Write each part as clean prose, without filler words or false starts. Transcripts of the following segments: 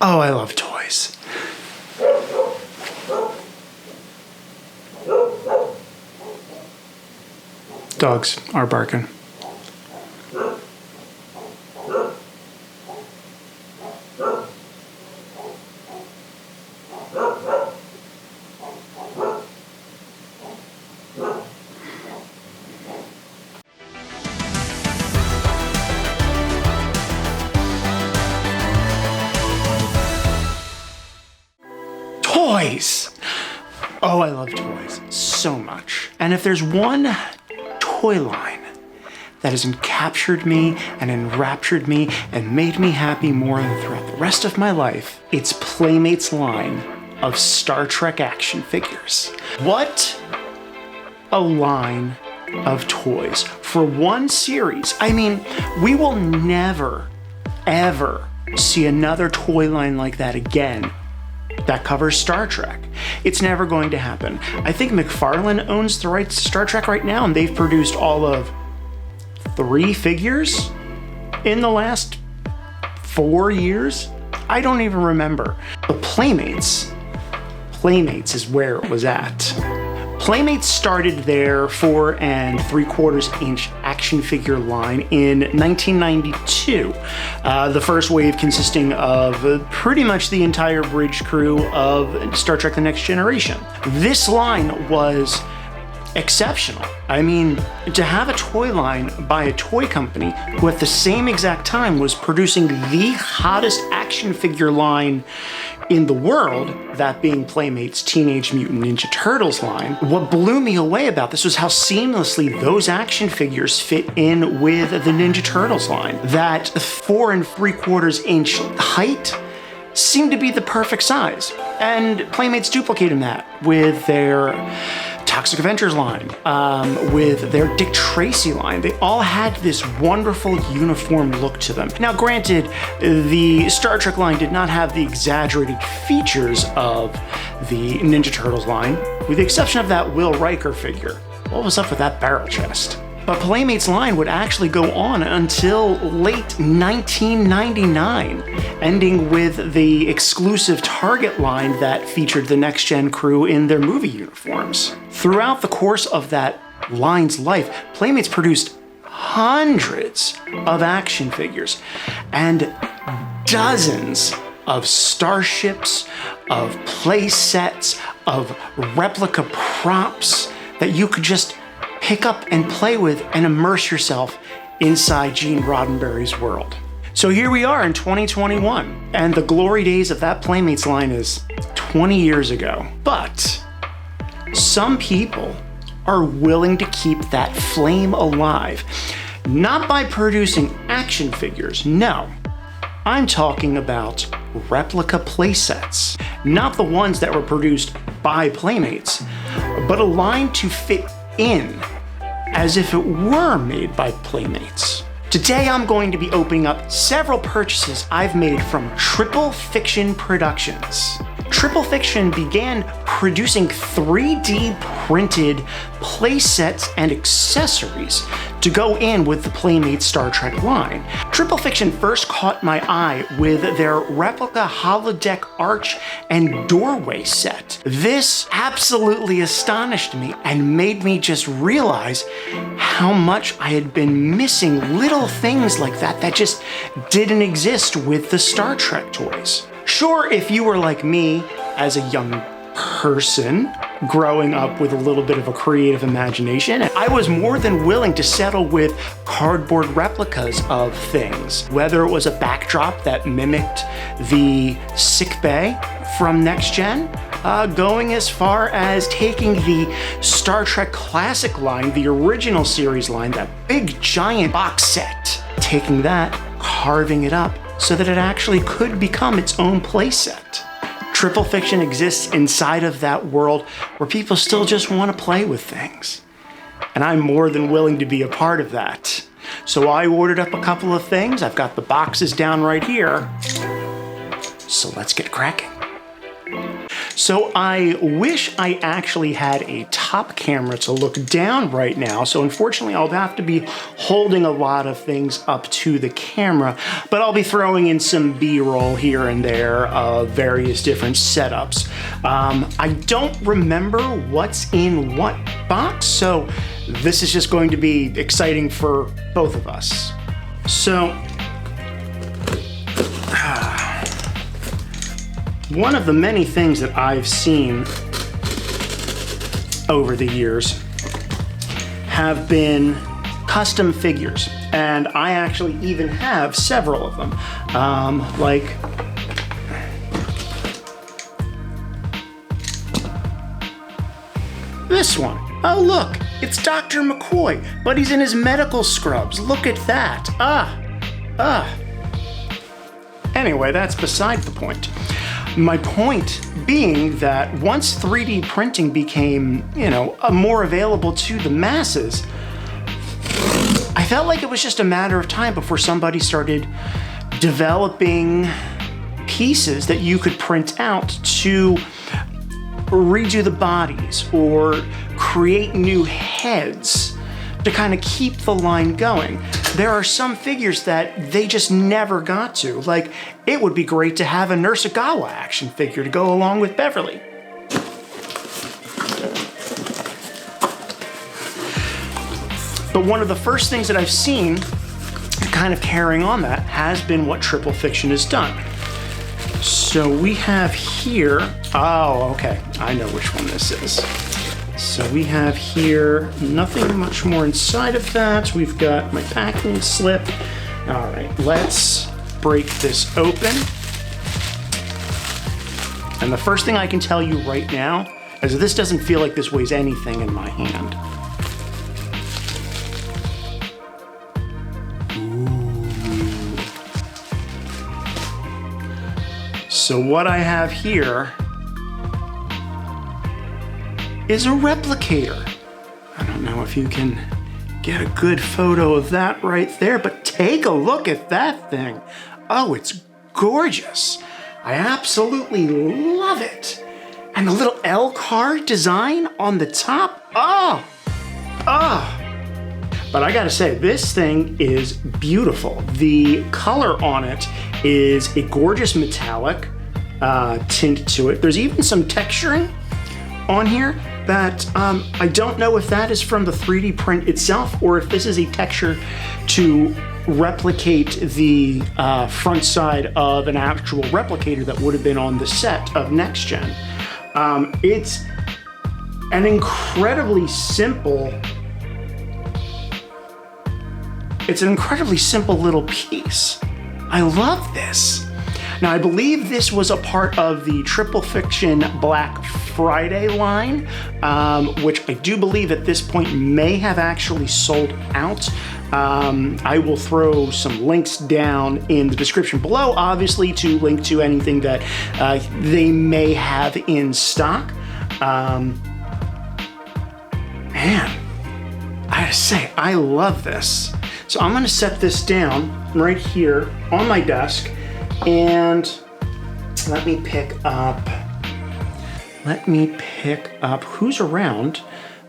Oh, I love toys. Dogs are barking. Toys! Oh, I love toys so much. And if there's one toy line that has captured me and enraptured me and made me happy more than throughout the rest of my life, it's Playmate's line of Star Trek action figures. What a line of toys for one series. I mean, we will never, ever see another toy line like that again that covers Star Trek. It's never going to happen. I think McFarlane owns the rights to Star Trek right now, and they've produced all of 3 figures in the last 4 years. I don't even remember. But Playmates is where it was at. Playmates started their 4 3/4 inch action figure line in 1992. The first wave consisting of pretty much the entire bridge crew of Star Trek The Next Generation. This line was exceptional. I mean, to have a toy line by a toy company who at the same exact time was producing the hottest action figure line in the world, that being Playmate's Teenage Mutant Ninja Turtles line. What blew me away about this was how seamlessly those action figures fit in with the Ninja Turtles line. That 4 3/4 inch height seemed to be the perfect size. And Playmates duplicated that with their Toxic Avengers line, with their Dick Tracy line. They all had this wonderful uniform look to them. Now granted, the Star Trek line did not have the exaggerated features of the Ninja Turtles line, with the exception of that Will Riker figure. What was up with that barrel chest? But Playmate's line would actually go on until late 1999, ending with the exclusive Target line that featured the Next Gen crew in their movie uniforms. Throughout the course of that line's life, Playmates produced hundreds of action figures and dozens of starships, of play sets, of replica props that you could just pick up and play with and immerse yourself inside Gene Roddenberry's world. So here we are in 2021, and the glory days of that Playmates line is 20 years ago. But some people are willing to keep that flame alive, not by producing action figures, no. I'm talking about replica playsets. Not the ones that were produced by Playmates, but a line to fit in as if it were made by Playmates. Today I'm going to be opening up several purchases I've made from Triple Fiction Productions. Triple Fiction began producing 3D printed playsets and accessories to go in with the Playmates Star Trek line. Triple Fiction first caught my eye with their replica holodeck arch and doorway set. This absolutely astonished me and made me just realize how much I had been missing little things like that that just didn't exist with the Star Trek toys. Sure, if you were like me as a young person growing up with a little bit of a creative imagination, I was more than willing to settle with cardboard replicas of things, whether it was a backdrop that mimicked the sickbay from Next Gen, going as far as taking the Star Trek Classic line, the original series line, that big giant box set, taking that, carving it up so that it actually could become its own playset. Triple Fiction exists inside of that world where people still just want to play with things. And I'm more than willing to be a part of that. So I ordered up a couple of things. I've got the boxes down right here. So let's get cracking. So I wish I actually had a top camera to look down right now. So unfortunately, I'll have to be holding a lot of things up to the camera, but I'll be throwing in some B-roll here and there of various different setups. I don't remember what's in what box, so this is just going to be exciting for both of us. So, one of the many things that I've seen over the years have been custom figures, and I actually even have several of them. Like this one. Oh look, it's Dr. McCoy, but he's in his medical scrubs. Look at that. Anyway, that's beside the point. My point being that once 3D printing became, more available to the masses, I felt like it was just a matter of time before somebody started developing pieces that you could print out to redo the bodies or create new heads to kind of keep the line going. There are some figures that they just never got to. Like, it would be great to have a Nursegawa action figure to go along with Beverly. But one of the first things that I've seen kind of carrying on that has been what Triple Fiction has done. So we have here, oh, okay, I know which one this is. So we have here nothing much more inside of that. We've got my packing slip. All right, let's break this open. And the first thing I can tell you right now is that this doesn't feel like this weighs anything in my hand. Ooh. So what I have here is a Replicator. I don't know if you can get a good photo of that right there, but take a look at that thing. Oh, it's gorgeous. I absolutely love it. And the little L card design on the top. Oh. But I gotta say, this thing is beautiful. The color on it is a gorgeous metallic tint to it. There's even some texturing on here that I don't know if that is from the 3D print itself or if this is a texture to replicate the front side of an actual replicator that would have been on the set of Next Gen. It's an incredibly simple little piece. I love this. Now, I believe this was a part of the Triple Fiction Black Friday line, which I do believe at this point may have actually sold out. I will throw some links down in the description below, obviously, to link to anything that they may have in stock. Man, I gotta say, I love this. So I'm gonna set this down right here on my desk, and let me pick up who's around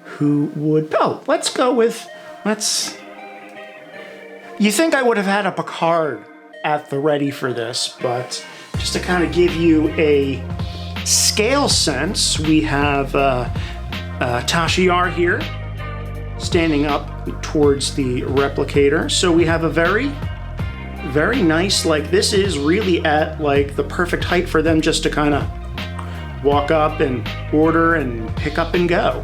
who would, let's go with, you think I would have had a Picard at the ready for this, but just to kind of give you a scale sense, we have Tashiar here, standing up towards the replicator. So we have a very, very nice, this is really at the perfect height for them just to kind of walk up and order and pick up and go.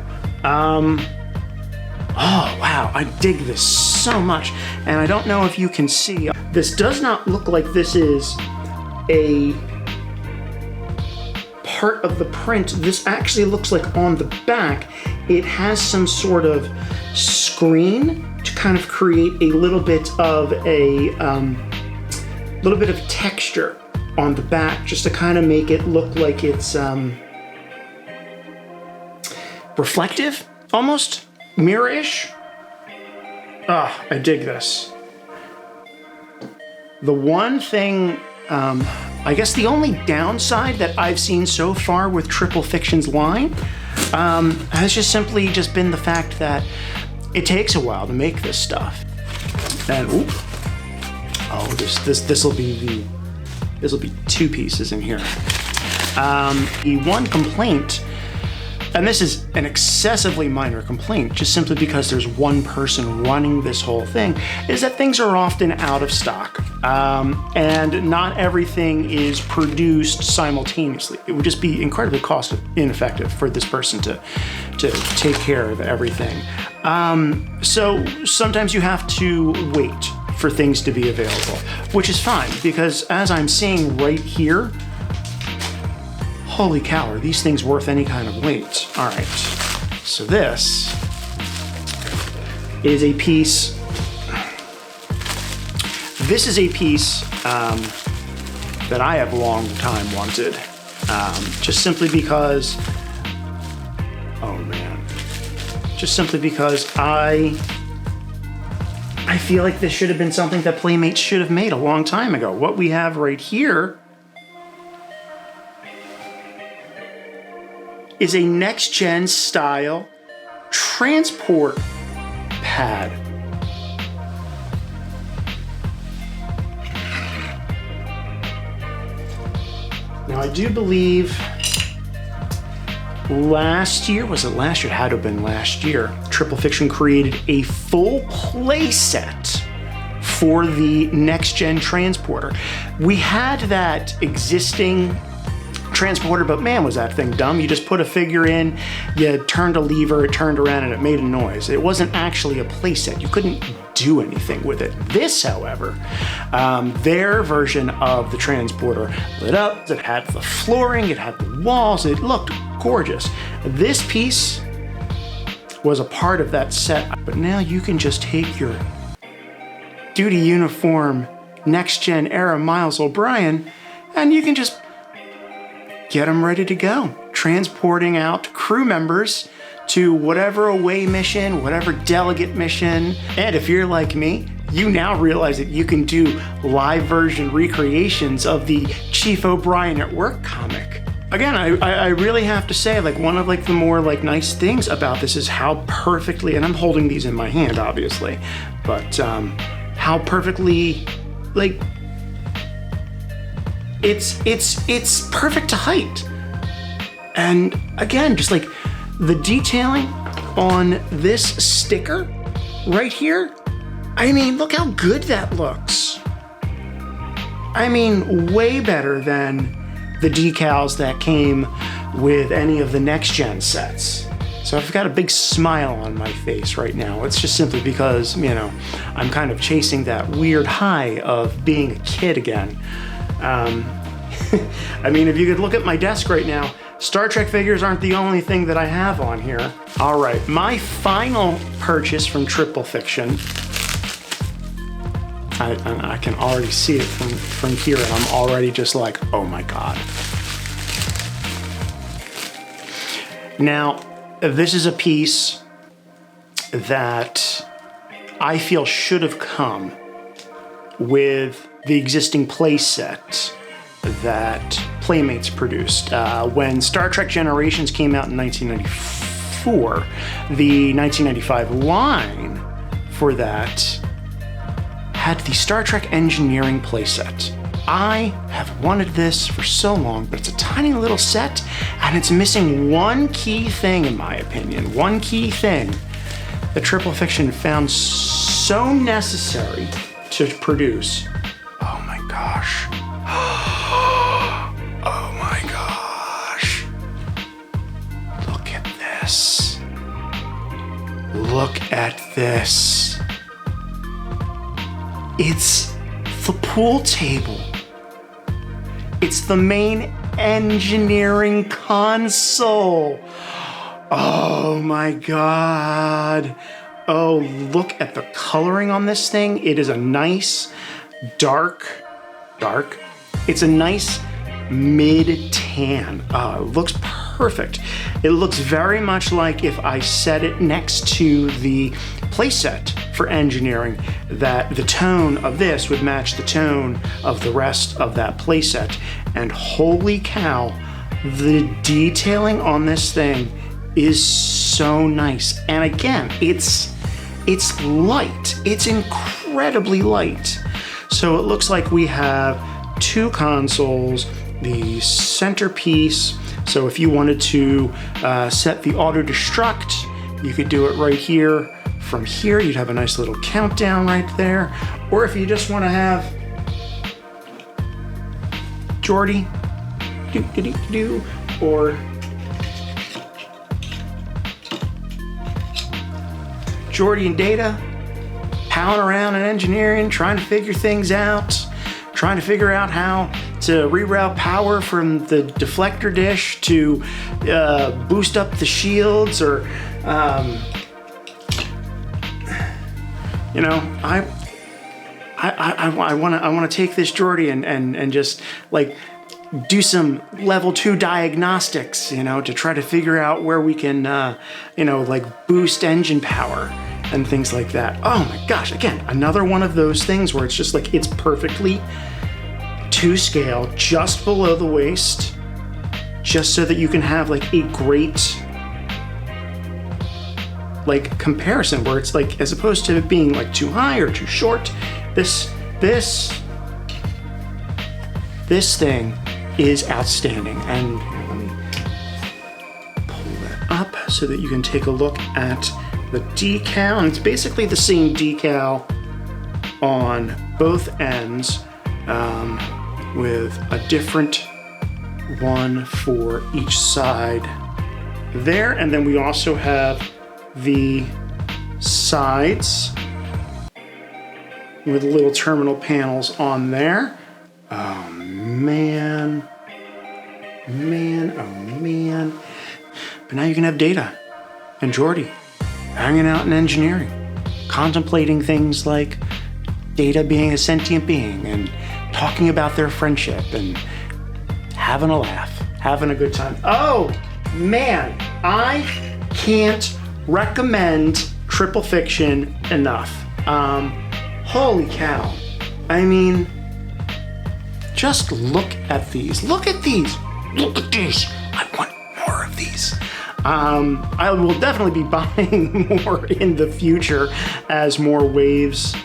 Oh wow, I dig this so much. And I don't know if you can see, this does not look like this is a part of the print. This actually looks like on the back, it has some sort of screen to kind of create a little bit of texture on the back, just to kind of make it look like it's reflective, almost mirror-ish. I dig this. The one thing I guess the only downside that I've seen so far with Triple Fiction's line has just simply been the fact that it takes a while to make this stuff. And this will be two pieces in here. The one complaint, and this is an excessively minor complaint, just simply because there's one person running this whole thing, is that things are often out of stock. And not everything is produced simultaneously. It would just be incredibly cost ineffective for this person to take care of everything. So sometimes you have to wait for things to be available, which is fine, because as I'm seeing right here, holy cow, are these things worth any kind of wait? All right, so this is a piece. This is a piece that I have long time wanted, just simply because, oh man, just simply because I feel like this should have been something that Playmates should have made a long time ago. What we have right here is a next-gen style transport pad. Now, I do believe last year, was it last year? It had to have been last year. Triple Fiction created a full play set for the next-gen transporter. We had that existing transporter, but man, was that thing dumb. You just put a figure in, you turned a lever, it turned around, and it made a noise. It wasn't actually a playset. You couldn't do anything with it. This, however, their version of the transporter lit up, it had the flooring, it had the walls, it looked gorgeous. This piece was a part of that set, but now you can just take your duty uniform next-gen era Miles O'Brien, and you can just get them ready to go, transporting out crew members to whatever away mission, whatever delegate mission. And if you're like me, you now realize that you can do live version recreations of the Chief O'Brien at Work comic. Again, I really have to say, like, one of the more nice things about this is how perfectly, and I'm holding these in my hand obviously, but how perfectly it's perfect to height. And again, just the detailing on this sticker right here, I mean, look how good that looks. I mean, way better than the decals that came with any of the next gen sets. So I've got a big smile on my face right now. It's just simply because, you know, I'm kind of chasing that weird high of being a kid again. I mean, if you could look at my desk right now, Star Trek figures aren't the only thing that I have on here. All right, my final purchase from Triple Fiction. I can already see it from here, and I'm already just like, oh my God. Now, this is a piece that I feel should have come with the existing play set that Playmates produced. When Star Trek Generations came out in 1994, the 1995 line for that had the Star Trek Engineering playset. I have wanted this for so long, but it's a tiny little set, and it's missing one key thing, in my opinion. One key thing that Triple Fiction found so necessary to produce. Oh my gosh. Oh my gosh. Look at this. Look at this. It's the pool table. It's the main engineering console. Oh my God. Oh, look at the coloring on this thing. It is a nice dark. It's a nice mid-tan. It looks perfect. It looks very much like if I set it next to the playset for engineering, that the tone of this would match the tone of the rest of that playset. And holy cow, the detailing on this thing is so nice. And again, it's light. It's incredibly light. So it looks like we have two consoles, the centerpiece. So if you wanted to set the auto destruct, you could do it right here. From here, you'd have a nice little countdown right there. Or if you just want to have Jordy, or Jordy and Data, palling around in engineering, trying to figure things out, trying to figure out how to reroute power from the deflector dish to boost up the shields, or you know, I want to take this Jordy and just like do some level 2 diagnostics, you know, to try to figure out where we can, you know, like boost engine power and things like that. Oh my gosh, again, another one of those things where it's just like, it's perfectly to scale, just below the waist, just so that you can have like a great like comparison, where it's like, as opposed to being like too high or too short, this thing is outstanding. And here, let me pull that up so that you can take a look at the decal. And it's basically the same decal on both ends, with a different one for each side there. And then we also have the sides with little terminal panels on there. Oh man, oh man. But now you can have Data and Jordy hanging out in engineering, contemplating things like Data being a sentient being and talking about their friendship and having a laugh, having a good time. Oh man, I can't recommend Triple Fiction enough. Holy cow. I mean, just look at these. Look at these. Look at these. I want more of these. I will definitely be buying more in the future as more waves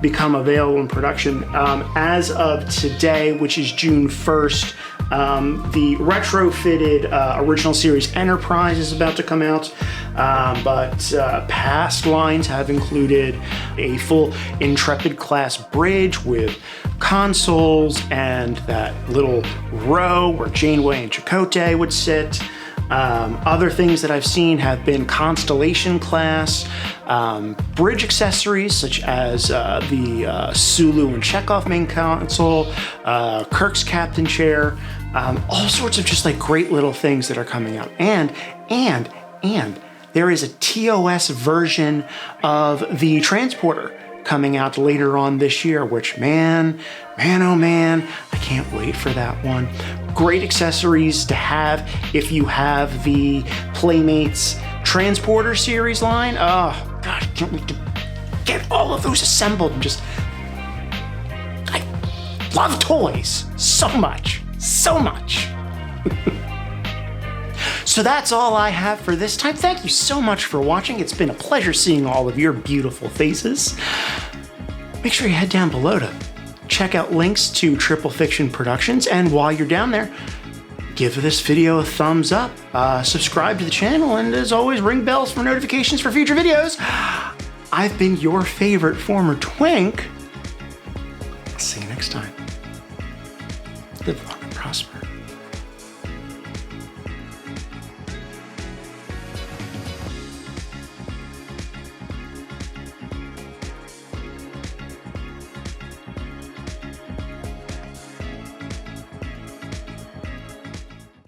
become available in production. As of today, which is June 1st, the retrofitted original series Enterprise is about to come out, but past lines have included a full Intrepid class bridge with consoles and that little row where Janeway and Chakotay would sit. Other things that I've seen have been Constellation class, bridge accessories such as the Sulu and Chekhov main console, Kirk's captain chair, all sorts of just like great little things that are coming out. And there is a TOS version of the transporter coming out later on this year, which man, oh man, I can't wait for that one. Great accessories to have if you have the Playmates Transporter series line. Oh gosh, can't wait to get all of those assembled and just, I love toys so much. So that's all I have for this time. Thank you so much for watching. It's been a pleasure seeing all of your beautiful faces. Make sure you head down below to check out links to Triple Fiction Productions. And while you're down there, give this video a thumbs up, subscribe to the channel, and as always, ring bells for notifications for future videos. I've been your favorite former twink. I'll see you next time. Live long and prosper.